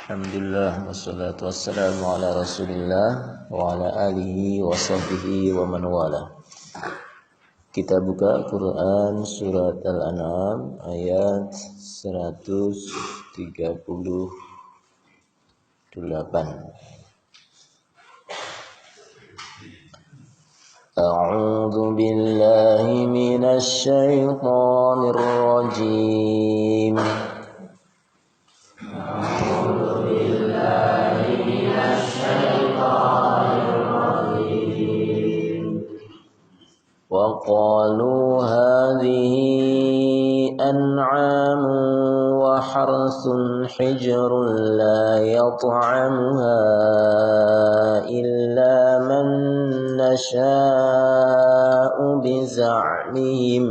Alhamdulillah wassalatu wassalamu ala Rasulillah wa ala alihi wa sahbihi wa man wala. Kita buka Quran surat Al-An'am ayat 138. A'udzu billahi minasy syaithanir rajim. وقالوا هذه أنعام وحرث حجر لا يطعمها إلا من نشاء بزعمهم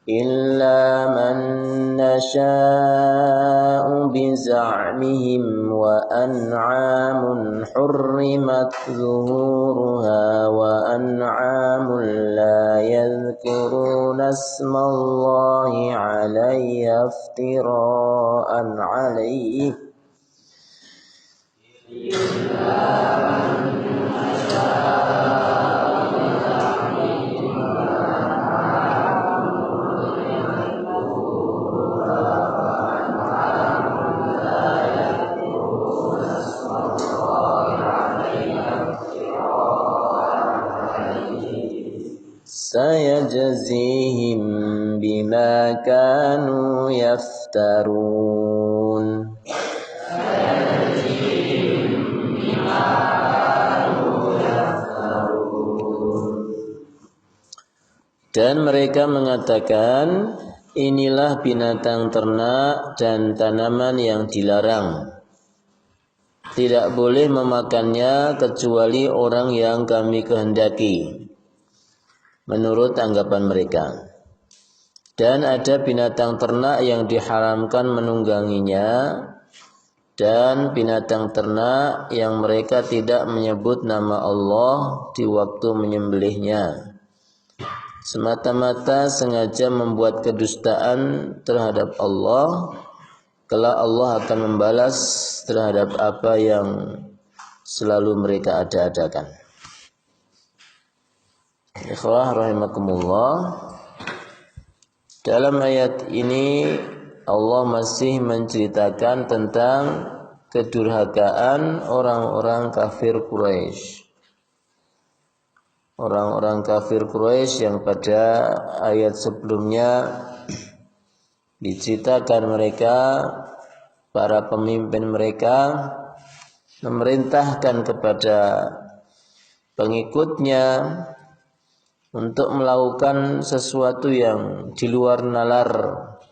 إلا من نشاء بزعمهم وأنعام حرمت ظهورها وأنعام لا يذكرون اسم الله عليها افتراء عليه سيجزيهم بما كانوا يفترون. Dan mereka mengatakan, inilah binatang ternak dan tanaman yang dilarang. Tidak boleh memakannya kecuali orang yang kami kehendaki, menurut anggapan mereka. Dan ada binatang ternak yang diharamkan menungganginya, dan binatang ternak yang mereka tidak menyebut nama Allah di waktu menyembelihnya, semata-mata sengaja membuat kedustaan terhadap Allah. Kelak Allah akan membalas terhadap apa yang selalu mereka ada-adakan. Ikhwah rahimakumullah, dalam ayat ini Allah masih menceritakan tentang kedurhakaan orang-orang kafir Quraisy. Orang-orang kafir Quraisy yang pada ayat sebelumnya diceritakan mereka, para pemimpin mereka memerintahkan kepada pengikutnya untuk melakukan sesuatu yang di luar nalar,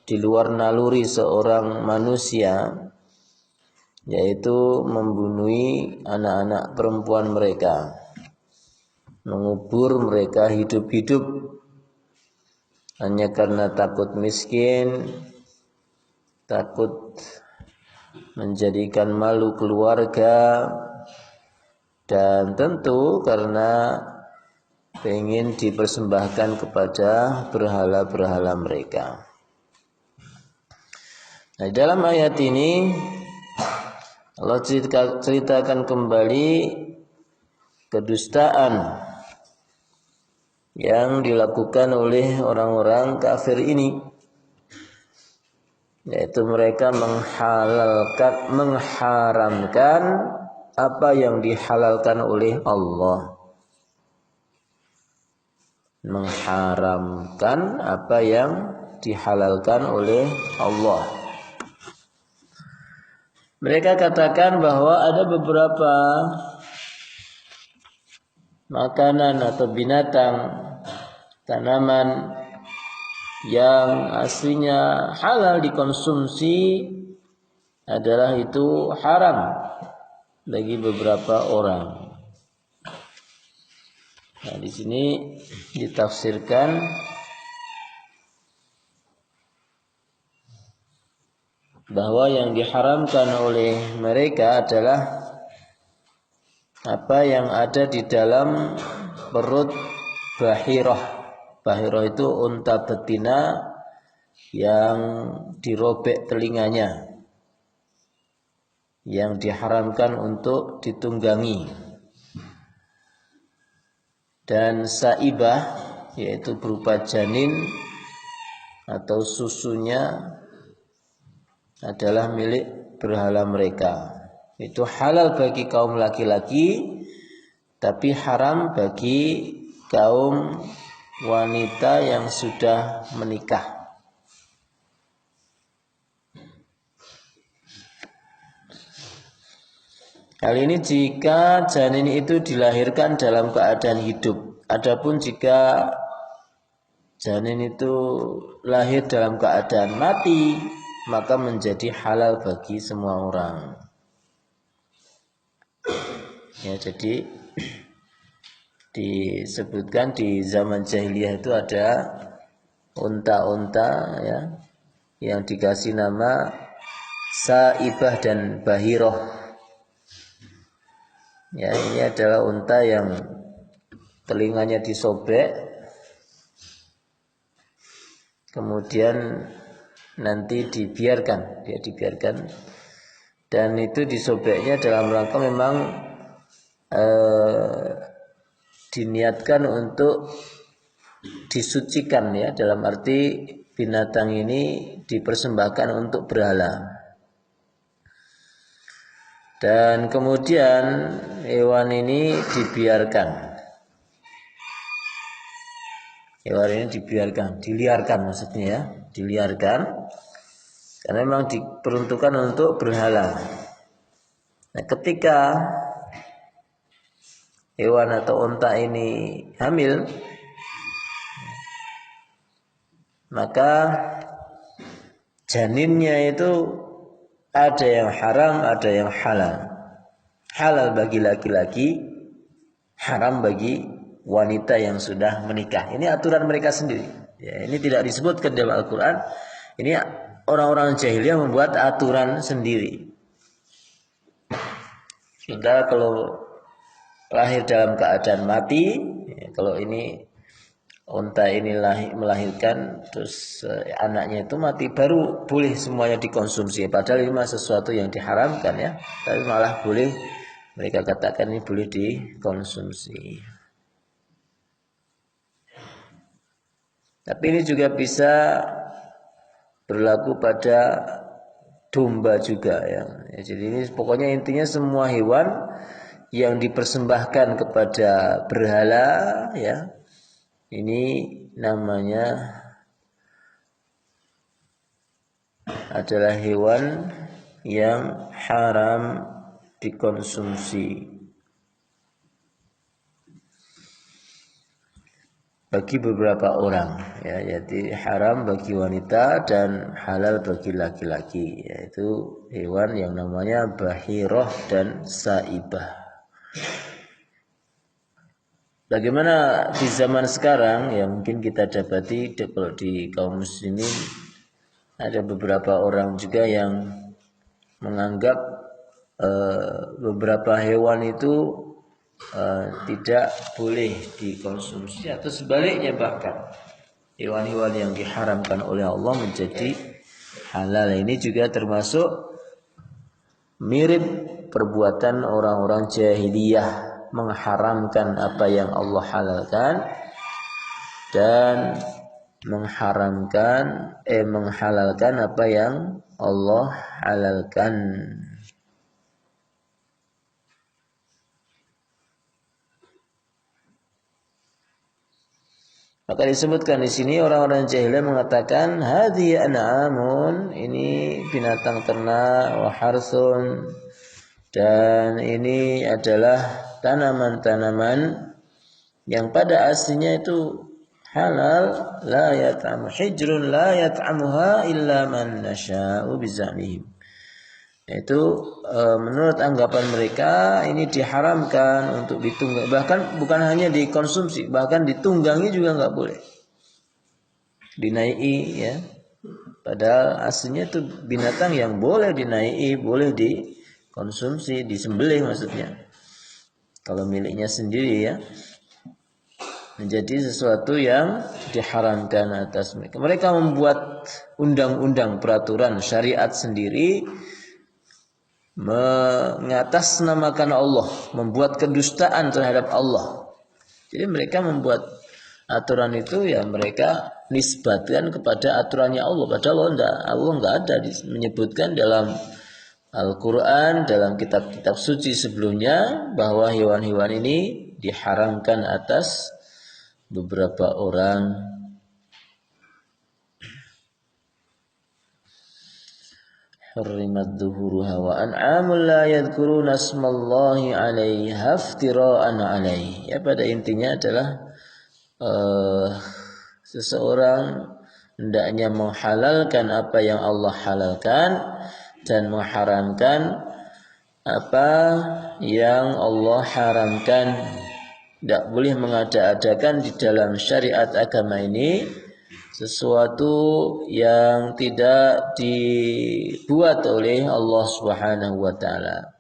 di luar naluri seorang manusia, yaitu membunuh anak-anak perempuan mereka, mengubur mereka hidup-hidup hanya karena takut miskin, takut menjadikan malu keluarga, dan tentu karena ingin dipersembahkan kepada berhala-berhala mereka. Nah, dalam ayat ini Allah ceritakan kembali kedustaan yang dilakukan oleh orang-orang kafir ini, yaitu mereka mengharamkan apa yang dihalalkan oleh Allah. Mengharamkan apa yang dihalalkan oleh Allah. Mereka katakan bahwa ada beberapa makanan atau binatang, tanaman yang aslinya halal dikonsumsi adalah itu haram bagi beberapa orang. Nah, di sini ditafsirkan bahwa yang diharamkan oleh mereka adalah apa yang ada di dalam perut Bahirah. Bahirah itu unta betina yang dirobek telinganya, yang diharamkan untuk ditunggangi. Dan saibah, yaitu berupa janin atau susunya, adalah milik berhala mereka. Itu halal bagi kaum laki-laki, tapi haram bagi kaum wanita yang sudah menikah. Hal ini jika janin itu dilahirkan dalam keadaan hidup. Adapun jika janin itu lahir dalam keadaan mati, maka menjadi halal bagi semua orang. Ya, jadi disebutkan di zaman jahiliyah itu ada unta-unta ya yang dikasih nama Saibah dan Bahirah. Ya, ini adalah unta yang telinganya disobek, kemudian nanti dibiarkan, dan itu disobeknya dalam rangka memang diniatkan untuk disucikan, ya, dalam arti binatang ini dipersembahkan untuk berhala. Dan kemudian hewan ini dibiarkan. Hewan ini diliarkan maksudnya, ya, diliarkan karena memang diperuntukkan untuk berhala. Nah, ketika hewan atau unta ini hamil, maka janinnya itu ada yang haram, ada yang halal. Halal bagi laki-laki, haram bagi wanita yang sudah menikah. Ini aturan mereka sendiri. Ya, ini tidak disebutkan dalam Al-Quran. Ini orang-orang jahiliyah membuat aturan sendiri. Sudah kalau lahir dalam keadaan mati, ya, kalau ini unta ini melahirkan terus anaknya itu mati, baru boleh semuanya dikonsumsi. Padahal ini mah sesuatu yang diharamkan, ya, tapi malah boleh, mereka katakan ini boleh dikonsumsi. Tapi ini juga bisa berlaku pada domba juga, ya. Jadi ini pokoknya intinya semua hewan yang dipersembahkan kepada berhala, ya, ini namanya adalah hewan yang haram dikonsumsi bagi beberapa orang, ya, yaitu haram bagi wanita dan halal bagi laki-laki, yaitu hewan yang namanya Bahirah dan Saibah. Bagaimana di zaman sekarang, yang mungkin kita dapati kalau di kaum muslimin ada beberapa orang juga yang menganggap beberapa hewan itu tidak boleh dikonsumsi, atau sebaliknya bahkan hewan-hewan yang diharamkan oleh Allah menjadi halal. Ini juga termasuk mirip perbuatan orang-orang jahiliyah, mengharamkan apa yang Allah halalkan dan menghalalkan apa yang Allah halalkan. Maka disebutkan di sini orang-orang jahiliyah mengatakan hadhihi an'amun, ini binatang ternak, wa harsun, dan ini adalah tanaman-tanaman yang pada aslinya itu halal, la yat'amu hijrun la yat'amuha illa man nasha'u bizamihim. Itu menurut anggapan mereka ini diharamkan untuk ditunggangi, bahkan bukan hanya dikonsumsi, bahkan ditunggangi juga nggak boleh, dinaiki, ya, Padahal aslinya itu binatang yang boleh dinaiki, boleh dikonsumsi, disembelih maksudnya. Kalau miliknya sendiri ya. Menjadi sesuatu yang diharamkan atas mereka. Mereka membuat undang-undang, peraturan, syariat sendiri, mengatasnamakan Allah, membuat kedustaan terhadap Allah. Jadi mereka membuat aturan itu ya mereka nisbatkan kepada aturannya Allah. Padahal Allah enggak ada menyebutkan dalam Al-Quran, dalam kitab-kitab suci sebelumnya bahwa hewan-hewan ini diharamkan atas beberapa orang. Hurrimat dhuhuruha wa an'amul la yadhkuruna asmallahi 'alaiha iftira'an 'alaihi. Ya, pada intinya adalah seseorang hendaknya menghalalkan apa yang Allah halalkan dan mengharamkan apa yang Allah haramkan. Tidak boleh mengada-adakan di dalam syariat agama ini sesuatu yang tidak dibuat oleh Allah Subhanahu wa taala.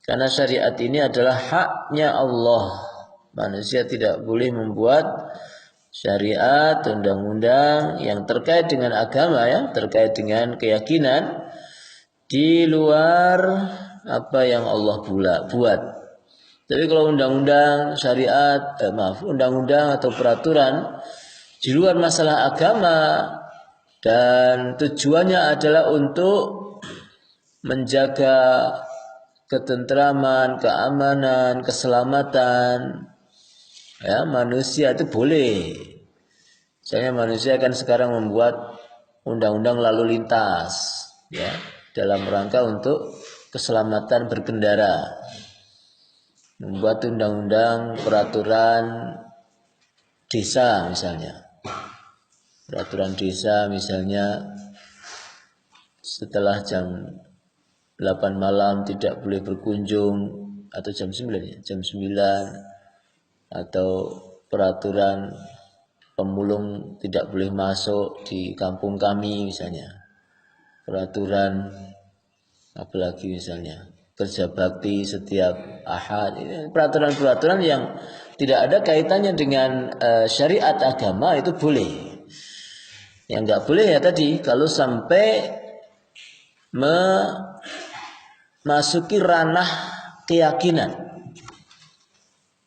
Karena syariat ini adalah haknya Allah. Manusia tidak boleh membuat syariat, undang-undang yang terkait dengan agama ya, terkait dengan keyakinan di luar apa yang Allah buat. Tapi kalau undang-undang syariat, undang-undang atau peraturan di luar masalah agama dan tujuannya adalah untuk menjaga ketentraman, keamanan, keselamatan ya manusia itu boleh. Misalnya manusia kan sekarang membuat undang-undang lalu lintas ya dalam rangka untuk keselamatan berkendara. Membuat undang-undang peraturan desa misalnya. Peraturan desa misalnya setelah jam 8 malam tidak boleh berkunjung atau jam 9 ya, jam 9 atau peraturan pemulung tidak boleh masuk di kampung kami misalnya. Peraturan apalagi misalnya kerja bakti setiap ahad, peraturan-peraturan yang tidak ada kaitannya dengan syariat agama itu boleh. Yang nggak boleh ya tadi kalau sampai memasuki ranah keyakinan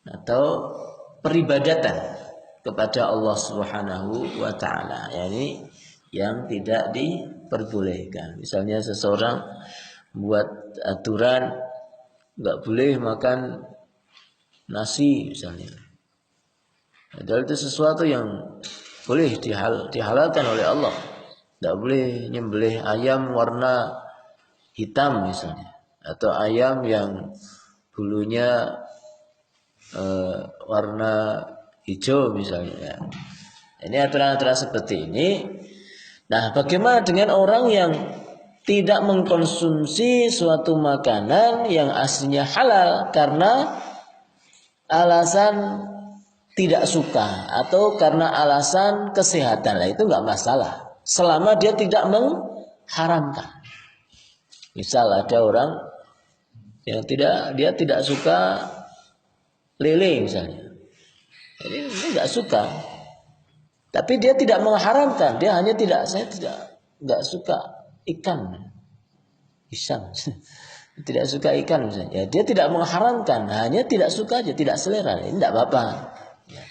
atau peribadatan kepada Allah Subhanahu wa taala. Yani yang tidak diperbolehkan. Misalnya seseorang buat aturan nggak boleh makan nasi misalnya. Padahal itu sesuatu yang boleh dihalalkan oleh Allah. Tidak boleh nyembelih ayam warna hitam misalnya, atau ayam yang bulunya warna hijau misalnya. Ini aturan-aturan seperti ini. Nah, bagaimana dengan orang yang tidak mengkonsumsi suatu makanan yang aslinya halal karena alasan tidak suka atau karena alasan kesehatan? Lah itu enggak masalah selama dia tidak mengharamkan. Misal ada orang yang tidak suka lele misalnya. Jadi dia enggak suka. Tapi dia tidak mengharamkan, dia hanya enggak suka ikan, pisang, tidak suka ikan misalnya. Ya, dia tidak mengharamkan, hanya tidak suka aja, tidak selera. Ini tidak apa-apa. Ya.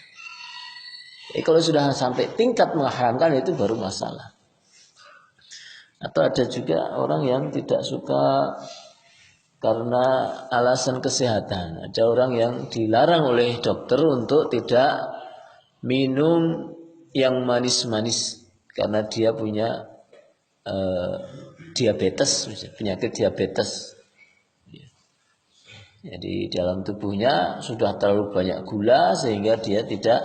Jadi kalau sudah sampai tingkat mengharamkan itu baru masalah. Atau ada juga orang yang tidak suka karena alasan kesehatan. Ada orang yang dilarang oleh dokter untuk tidak minum yang manis-manis karena dia punya diabetes, penyakit diabetes. Jadi dalam tubuhnya sudah terlalu banyak gula sehingga dia tidak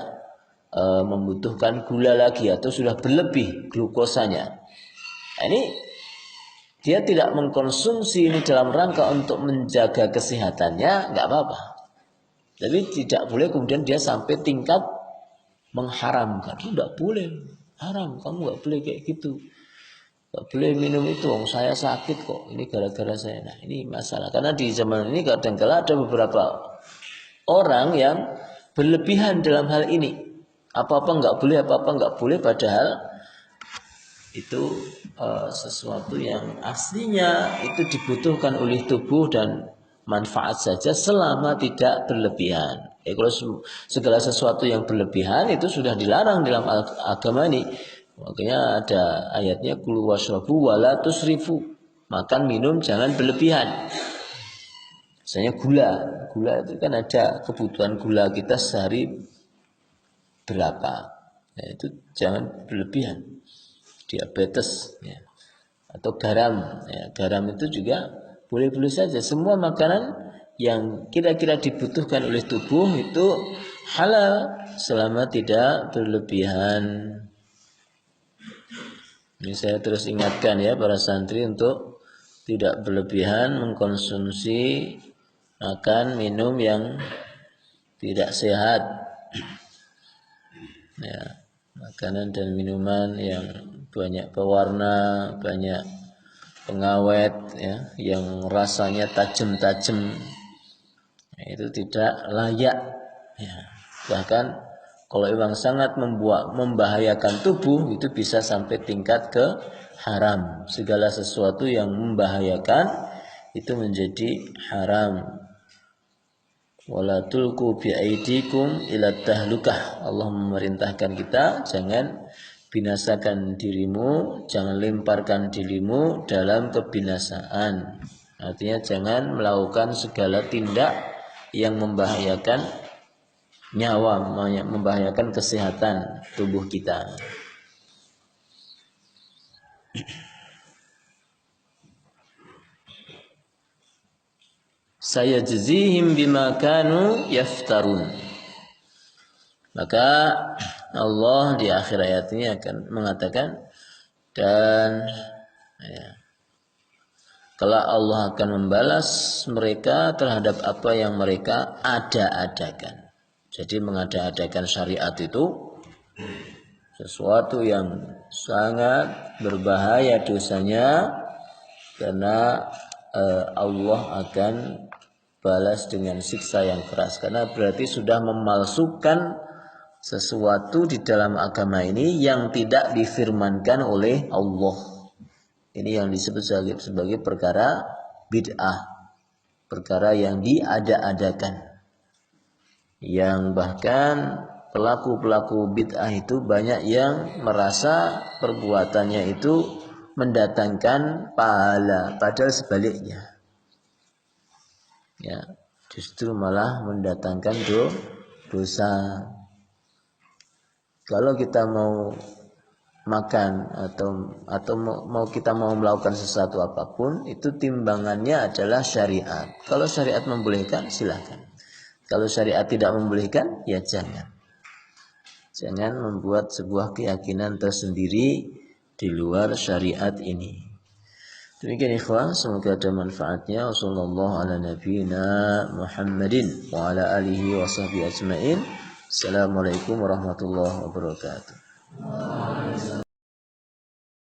membutuhkan gula lagi atau sudah berlebih glukosanya. Nah, ini dia tidak mengkonsumsi ini dalam rangka untuk menjaga kesehatannya, nggak apa-apa. Tapi tidak boleh kemudian dia sampai tingkat mengharamkan. Itu nggak boleh, haram. Kamu nggak boleh kayak gitu. Gak boleh minum itu, saya sakit kok. Ini gara-gara saya. Nah, ini masalah. Karena di zaman ini kadang-kala ada beberapa orang yang berlebihan dalam hal ini. Apa-apa nggak boleh, apa-apa nggak boleh. Padahal itu sesuatu yang aslinya itu dibutuhkan oleh tubuh dan manfaat saja selama tidak berlebihan. Kalau segala sesuatu yang berlebihan itu sudah dilarang dalam agama ini. Makanya ada ayatnya kulu washrabu wala tusrifu. Makan minum jangan berlebihan. Misalnya gula itu kan ada kebutuhan gula kita sehari berapa. Nah, itu jangan berlebihan. Diabetes ya. Atau garam ya. Garam itu juga boleh-boleh saja. Semua makanan yang kira-kira dibutuhkan oleh tubuh itu halal selama tidak berlebihan. Ini saya terus ingatkan ya para santri untuk tidak berlebihan mengkonsumsi makan minum yang tidak sehat. Ya, makanan dan minuman yang banyak pewarna, banyak pengawet ya, yang rasanya tajam-tajam. Nah, itu tidak layak ya. Bahkan kalau memang sangat membahayakan tubuh itu bisa sampai tingkat ke haram. Segala sesuatu yang membahayakan itu menjadi haram. Wala tulqu biaidikum ila tahlukah. Allah memerintahkan kita jangan binasakan dirimu, jangan lemparkan dirimu dalam kebinasaan. Artinya jangan melakukan segala tindak yang membahayakan nyawa, membahayakan kesehatan tubuh kita. Saya jazihim bima kanu yaftarun. Maka Allah di akhir ayat ini akan mengatakan dan ya, kelak Allah akan membalas mereka terhadap apa yang mereka ada-adakan. Jadi mengada-adakan syariat itu sesuatu yang sangat berbahaya dosanya, karena Allah akan balas dengan siksa yang keras. Karena berarti sudah memalsukan sesuatu di dalam agama ini yang tidak difirmankan oleh Allah. Ini yang disebut sebagai perkara bid'ah, perkara yang diada-adakan. Yang bahkan pelaku-pelaku bid'ah itu banyak yang merasa perbuatannya itu mendatangkan pahala, padahal sebaliknya. Ya, justru malah mendatangkan dosa. Kalau kita mau makan atau kita mau melakukan sesuatu apapun, itu timbangannya adalah syariat. Kalau syariat membolehkan, silakan. Kalau syariat tidak membolehkan, ya jangan. Jangan membuat sebuah keyakinan tersendiri di luar syariat ini. Demikian ikhwan, semoga ada manfaatnya. Wassallallahu ala nabiyyina Muhammadin wa ala alihi wa sahbihi ajma'in. Assalamualaikum warahmatullahi wabarakatuh.